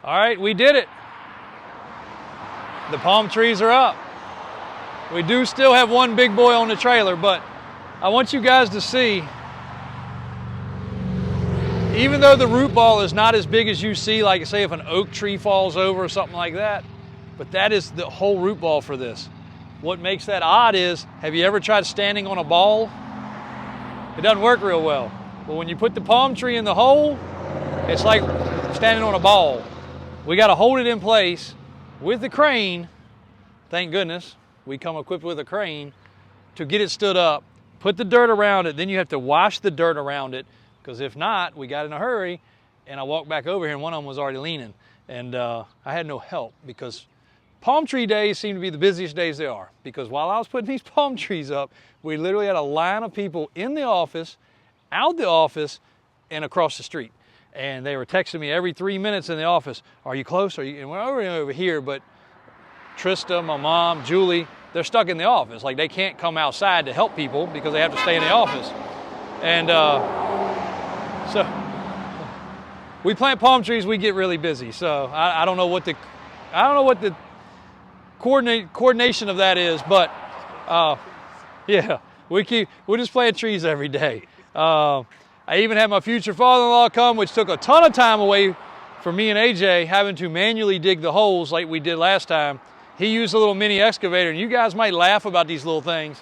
All right, we did it. The palm trees are up. We do still have one big boy on the trailer, but I want you guys to see, even though the root ball is not as big as you see, like say if an oak tree falls over or something like that, but that is the whole root ball for this. What makes that odd is, have you ever tried standing on a ball? It doesn't work real well. But when you put the palm tree in the hole, it's like standing on a ball. We got to hold it in place with the crane. Thank goodness we come equipped with a crane to get it stood up, put the dirt around it, then you have to wash the dirt around it, because if not, we got in a hurry, and I walked back over here and one of them was already leaning, and I had no help, because palm tree days seem to be the busiest days they are, because while I was putting these palm trees up, we literally had a line of people in the office, out the office, and across the street. And they were texting me every 3 minutes in the office, are you close? And we're over here, but Trista, my mom, Julie, they're stuck in the office. Like they can't come outside to help people because they have to stay in the office. And so we plant palm trees, we get really busy. So I don't know what the coordination of that is, but yeah, we just plant trees every day. I even had my future father-in-law come, which took a ton of time away from me and AJ having to manually dig the holes like we did last time. He used a little mini excavator, and you guys might laugh about these little things.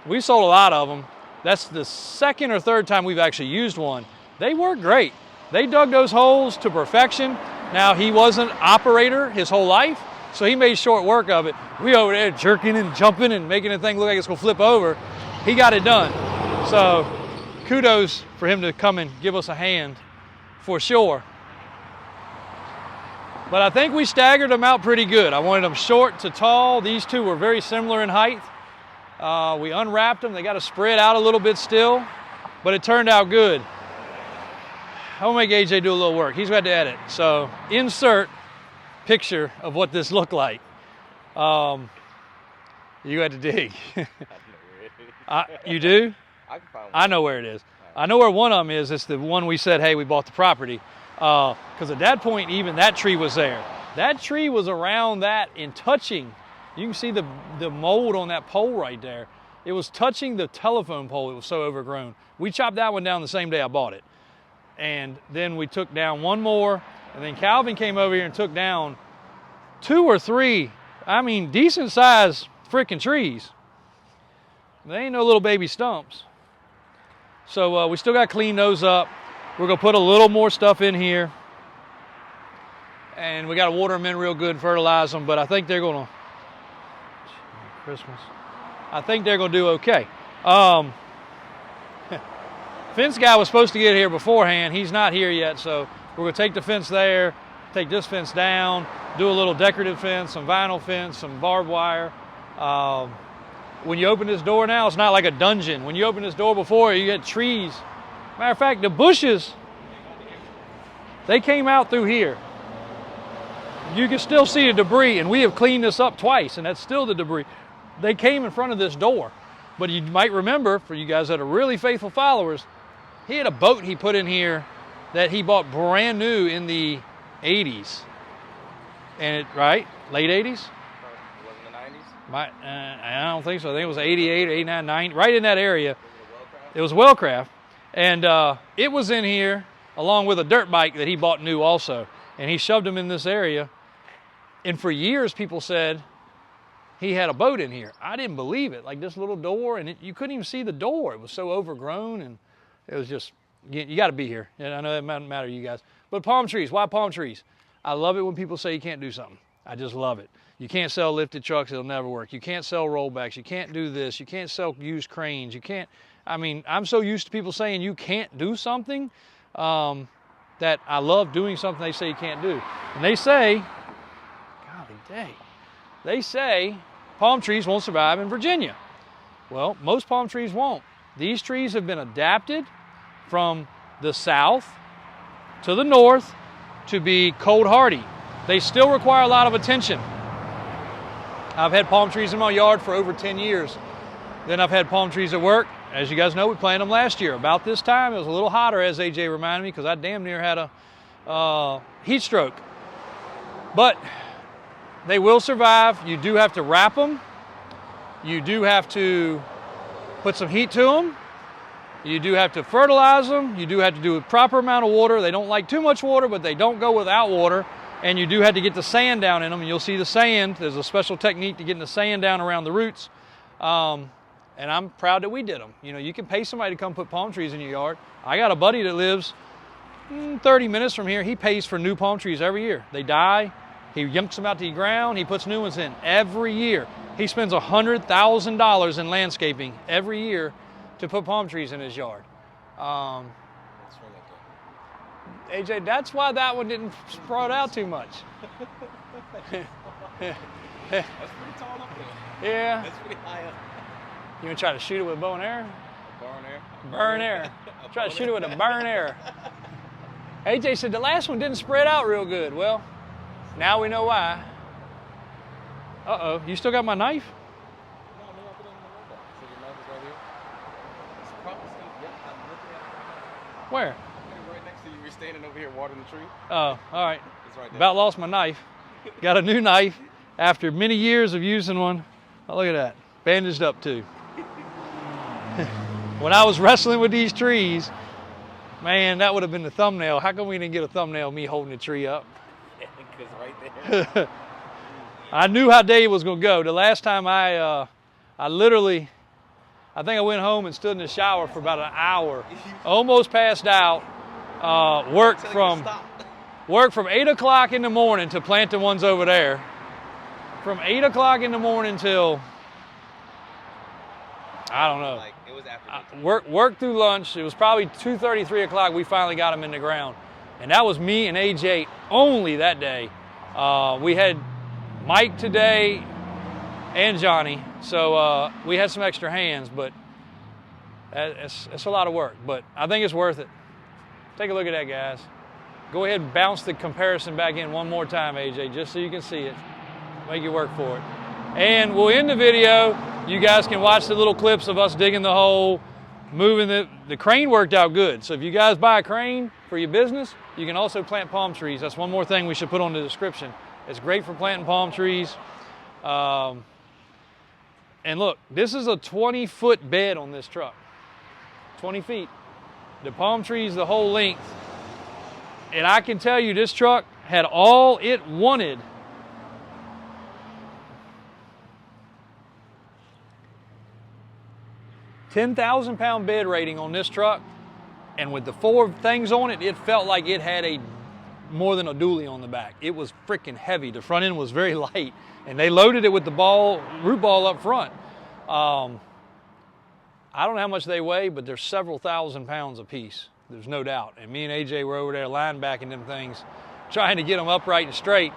We sold a lot of them. That's the second or third time we've actually used one. They work great. They dug those holes to perfection. Now, he wasn't an operator his whole life, so he made short work of it. We over there jerking and jumping and making the thing look like it's gonna flip over. He got it done. So kudos for him to come and give us a hand for sure. But I think we staggered them out pretty good. I wanted them short to tall. These two were very similar in height. We unwrapped them. They got to spread out a little bit still, but it turned out good. I'll make AJ do a little work. He's got to edit. So insert picture of what this looked like. You had to dig. You do? I know where it is. I know where one of them is. It's the one we said, hey, we bought the property. Because at that point, even that tree was there. That tree was around that and touching. You can see the mold on that pole right there. It was touching the telephone pole. It was so overgrown. We chopped that one down the same day I bought it. And then we took down one more. And then Calvin came over here and took down 2 or 3, I mean, decent sized freaking trees. They ain't no little baby stumps. So we still got to clean those up. We're going to put a little more stuff in here. And we got to water them in real good and fertilize them. But I think they're going to, Christmas, I think they're going to do okay. Fence guy was supposed to get here beforehand. He's not here yet. So we're going to take the fence there, take this fence down, do a little decorative fence, some vinyl fence, some barbed wire. When you open this door now, it's not like a dungeon. When you open this door before, you get trees. Matter of fact, the bushes, they came out through here. You can still see the debris, and we have cleaned this up twice, and that's still the debris. They came in front of this door. But you might remember, for you guys that are really faithful followers, he had a boat he put in here that he bought brand new in the 80s. And right? Late 80s? I don't think so. I think it was 88, 89, 90, right in that area. It was Wellcraft. And it was in here along with a dirt bike that he bought new also. And he shoved them in this area. And for years, people said he had a boat in here. I didn't believe it. Like this little door, and you couldn't even see the door. It was so overgrown, and it was just, you got to be here. And I know that doesn't matter to you guys. But palm trees, why palm trees? I love it when people say you can't do something. I just love it. You can't sell lifted trucks, it'll never work. You can't sell rollbacks, you can't do this, you can't sell used cranes, you can't, I mean, I'm so used to people saying you can't do something that I love doing something they say you can't do. And they say, golly day, they say palm trees won't survive in Virginia. Well, most palm trees won't. These trees have been adapted from the south to the north to be cold hardy. They still require a lot of attention. I've had palm trees in my yard for over 10 years. Then I've had palm trees at work. As you guys know, we planted them last year. About this time, it was a little hotter, as AJ reminded me, because I damn near had a heat stroke. But they will survive. You do have to wrap them. You do have to put some heat to them. You do have to fertilize them. You do have to do a proper amount of water. They don't like too much water, but they don't go without water. And you do have to get the sand down in them. And you'll see the sand. There's a special technique to getting the sand down around the roots. And I'm proud that we did them. You know, you can pay somebody to come put palm trees in your yard. I got a buddy that lives 30 minutes from here. He pays for new palm trees every year. They die. He yumps them out to the ground. He puts new ones in every year. He spends $100,000 in landscaping every year to put palm trees in his yard. AJ, that's why that one didn't sprout out too much. That's pretty tall up there. Yeah. That's pretty high up. You want to try to shoot it with a bow and arrow? Burn air. Burn air. Try to shoot it with a burn air. AJ said the last one didn't spread out real good. Well, now we know why. Uh-oh, you still got my knife? No, I put it in the robot. So your knife is right here. It's probably yeah, I'm looking at it. Where? Right next to you. You're standing over here watering the tree. Oh, all right. It's right there. About lost my knife. Got a new knife after many years of using one. Oh, look at that. Bandaged up too. When I was wrestling with these trees, man, that would have been the thumbnail. How come we didn't get a thumbnail of me holding the tree up? Because right there. I knew how Dave was going to go. The last time I think I went home and stood in the shower for about an hour. Almost passed out. Worked from 8 o'clock in the morning to plant the ones over there. From 8 o'clock in the morning till, I don't know. Like, it was after Worked through lunch. It was probably 2:30, 3 o'clock. We finally got them in the ground. And that was me and AJ only that day. We had Mike today and Johnny. So we had some extra hands, but it's a lot of work. But I think it's worth it. Take a look at that, guys. Go ahead and bounce the comparison back in one more time, AJ, just so you can see it. Make you work for it. And we'll end the video. You guys can watch the little clips of us digging the hole, moving the crane worked out good. So if you guys buy a crane for your business, you can also plant palm trees. That's one more thing we should put on the description. It's great for planting palm trees. And look, this is a 20-foot bed on this truck. 20 feet. The palm trees, the whole length. And I can tell you this truck had all it wanted. $10,000-pound bed rating on this truck, and with the 4 things on it, it felt like it had more than a dually on the back. It was freaking heavy. The front end was very light, and they loaded it with the root ball up front. I don't know how much they weigh, but they're several thousand pounds a piece. There's no doubt. And me and AJ were over there linebacking them things, trying to get them upright and straight.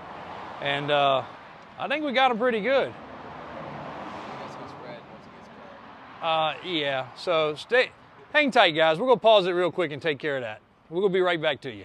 And I think we got them pretty good. Yeah, so hang tight, guys. We're going to pause it real quick and take care of that. We're going to be right back to you.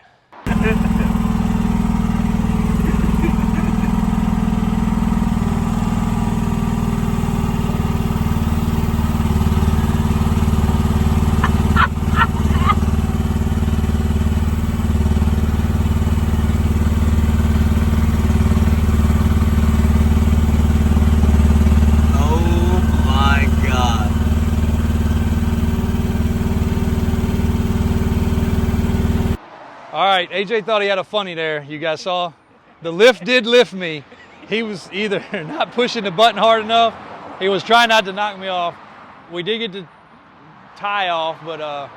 All right, AJ thought he had a funny there. You guys saw? The lift did lift me. He was either not pushing the button hard enough. He was trying not to knock me off. We did get the tie off, but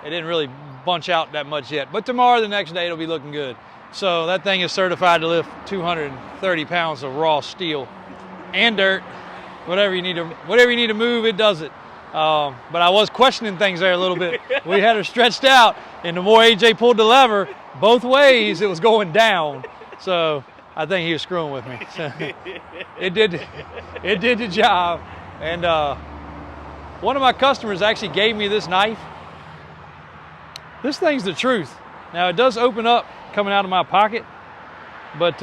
it didn't really bunch out that much yet. But tomorrow, the next day, it'll be looking good. So that thing is certified to lift 230 pounds of raw steel and dirt. Whatever you need to move, it does it. But I was questioning things there a little bit. We had her stretched out, and the more AJ pulled the lever both ways, it was going down. So I think he was screwing with me. So it did the job. And one of my customers actually gave me this knife. This thing's the truth. Now it does open up coming out of my pocket, but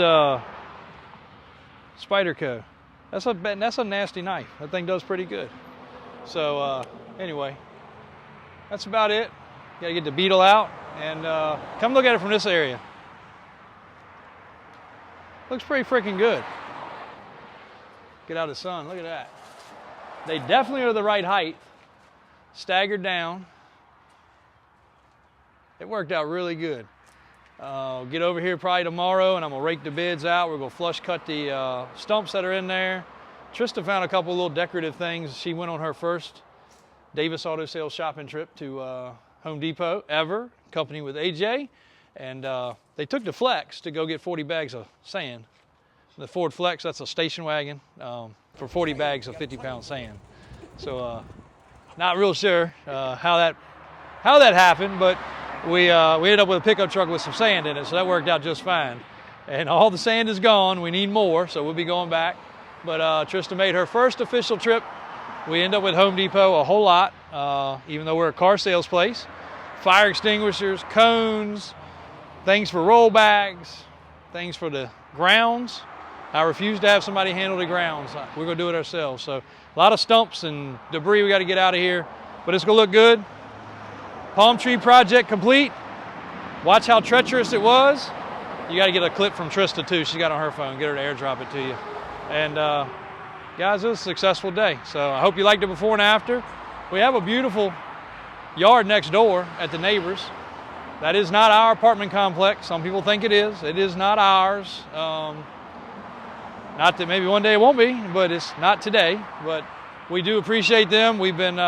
Spyderco, that's a nasty knife. That thing does pretty good. So anyway, that's about it. Got to get the beetle out and come look at it from this area. Looks pretty freaking good. Get out of the sun, look at that. They definitely are the right height. Staggered down. It worked out really good. Get over here probably tomorrow and I'm gonna rake the beds out. We're gonna flush cut the stumps that are in there. Trista found a couple little decorative things. She went on her first Davis Auto Sales shopping trip to Home Depot ever, accompanied with AJ. And they took the Flex to go get 40 bags of sand. The Ford Flex, that's a station wagon for 40 bags of 50-pound sand. So not real sure how that happened, but we ended up with a pickup truck with some sand in it, so that worked out just fine. And all the sand is gone. We need more, so we'll be going back. But Trista made her first official trip. We end up with Home Depot a whole lot, even though we're a car sales place. Fire extinguishers, cones, things for roll bags, things for the grounds. I refuse to have somebody handle the grounds. We're gonna do it ourselves. So a lot of stumps and debris we gotta get out of here, but it's gonna look good. Palm tree project complete. Watch how treacherous it was. You gotta get a clip from Trista too. She's got it on her phone. Get her to airdrop it to you. And guys, it was a successful day. So I hope you liked it before and after. We have a beautiful yard next door at the neighbors. That is not our apartment complex. Some people think it is. It is not ours. Not that maybe one day it won't be, but it's not today. But we do appreciate them. We've been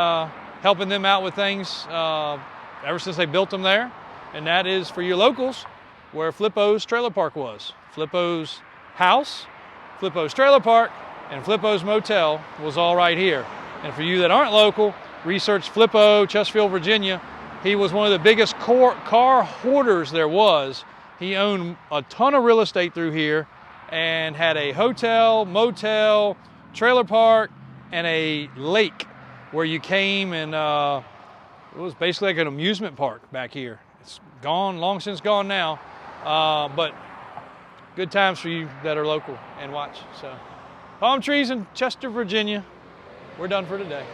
helping them out with things ever since they built them there. And that is for your locals, where Flippo's trailer park was. Flippo's house, Flippo's trailer park, and Flippo's motel was all right here. And for you that aren't local, research Flippo, Chesterfield, Virginia. He was one of the biggest car hoarders there was. He owned a ton of real estate through here and had a hotel, motel, trailer park, and a lake where you came, and it was basically like an amusement park back here. It's gone, long since gone now, but good times for you that are local and watch. So, palm trees in Chester, Virginia. We're done for today.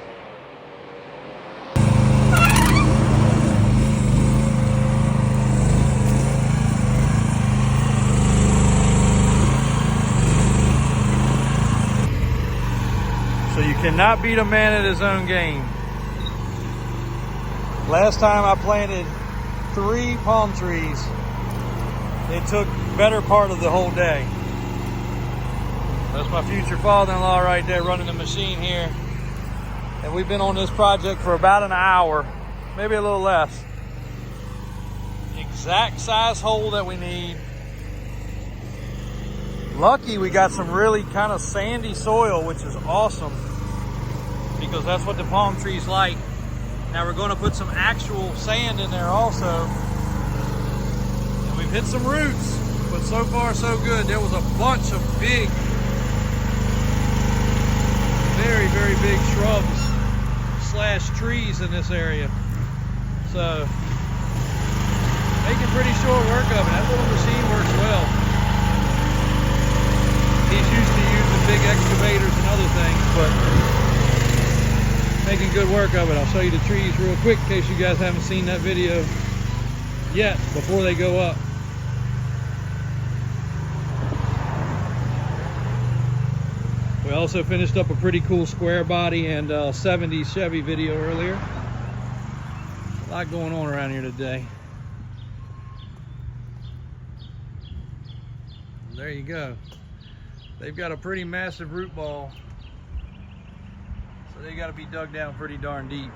So you cannot beat a man at his own game. Last time I planted 3 palm trees. It took better part of the whole day. That's my future father-in-law right there running the machine here. And we've been on this project for about an hour, maybe a little less. Exact size hole that we need. Lucky we got some really kind of sandy soil, which is awesome, because that's what the palm trees like. Now we're going to put some actual sand in there also. And we've hit some roots, but so far so good. There was a bunch of big, very, very big shrubs / trees in this area. So making pretty short work of it. That little machine works well. He's used to using big excavators and other things, but making good work of it. I'll show you the trees real quick in case you guys haven't seen that video yet before they go up. We also finished up a pretty cool square body and 70s Chevy video earlier. A lot going on around here today. There you go. They've got a pretty massive root ball, so they got to be dug down pretty darn deep.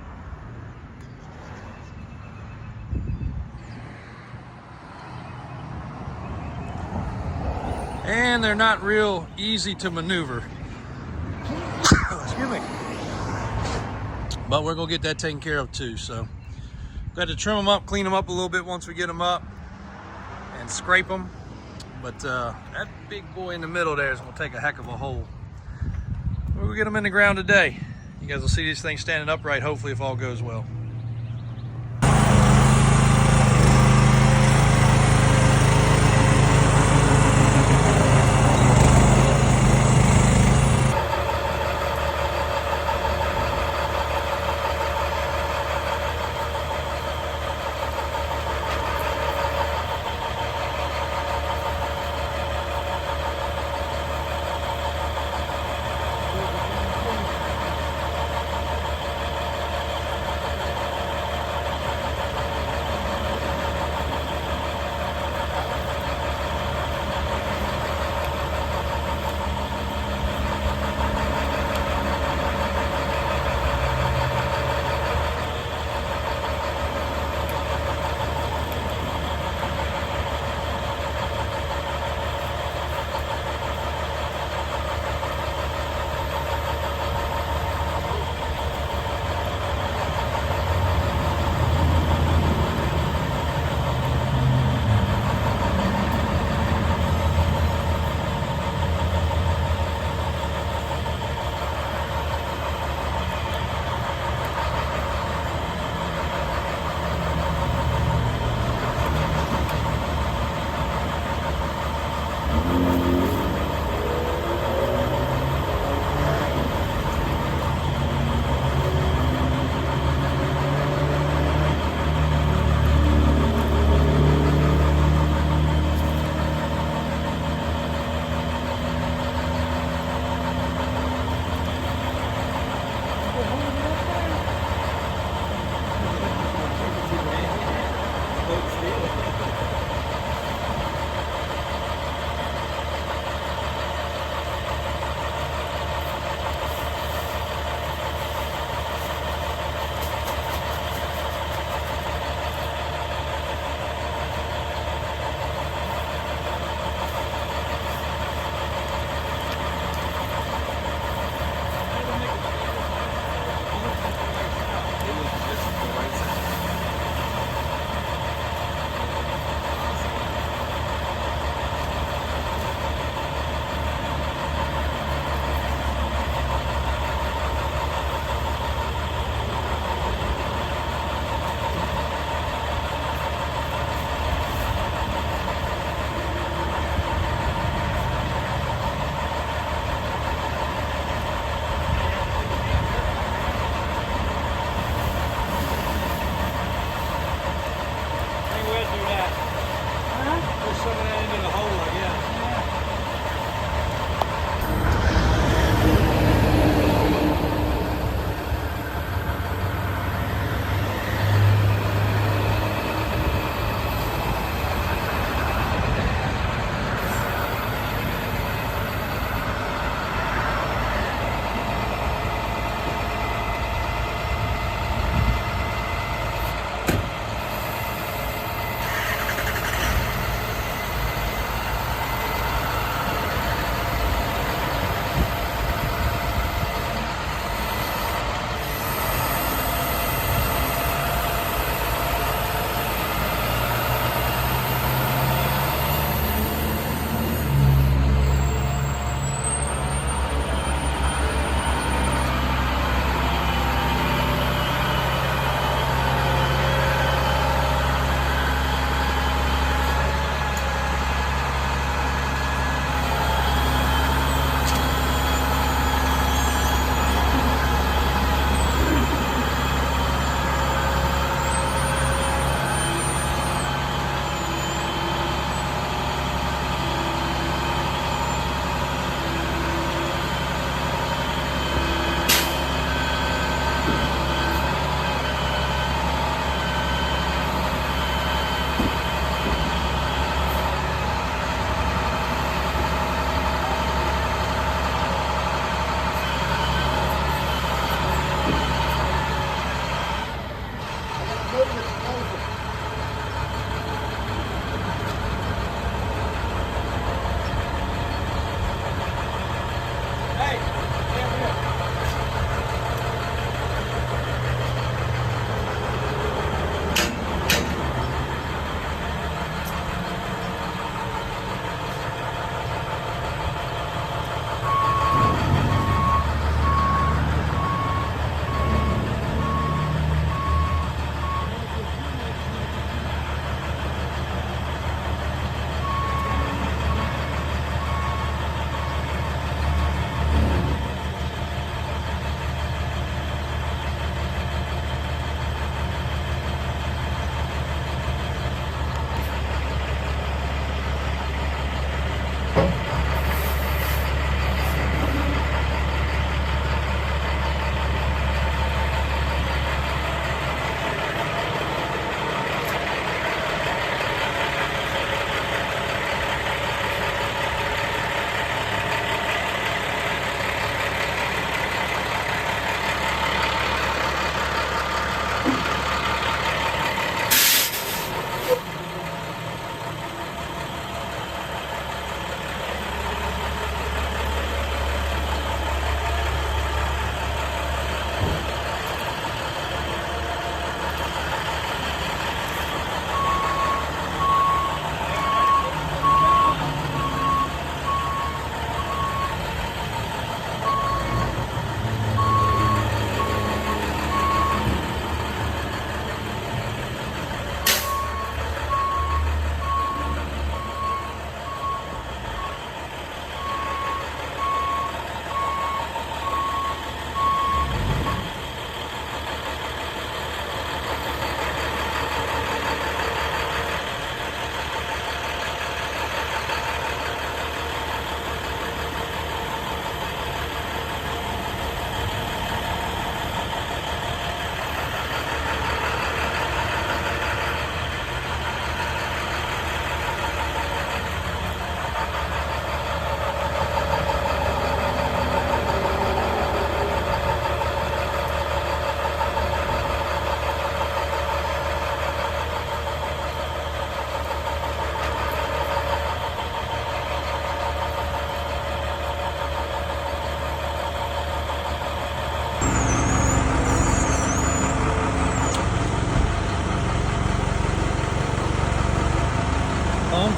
And they're not real easy to maneuver. Excuse me. But we're gonna get that taken care of too. So got to trim them up, clean them up a little bit once we get them up, and scrape them. But that big boy in the middle there is gonna take a heck of a hole. We'll get them in the ground today. You guys will see these things standing upright, hopefully, if all goes well.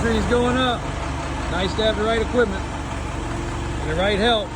country is going up. Nice to have the right equipment and the right help.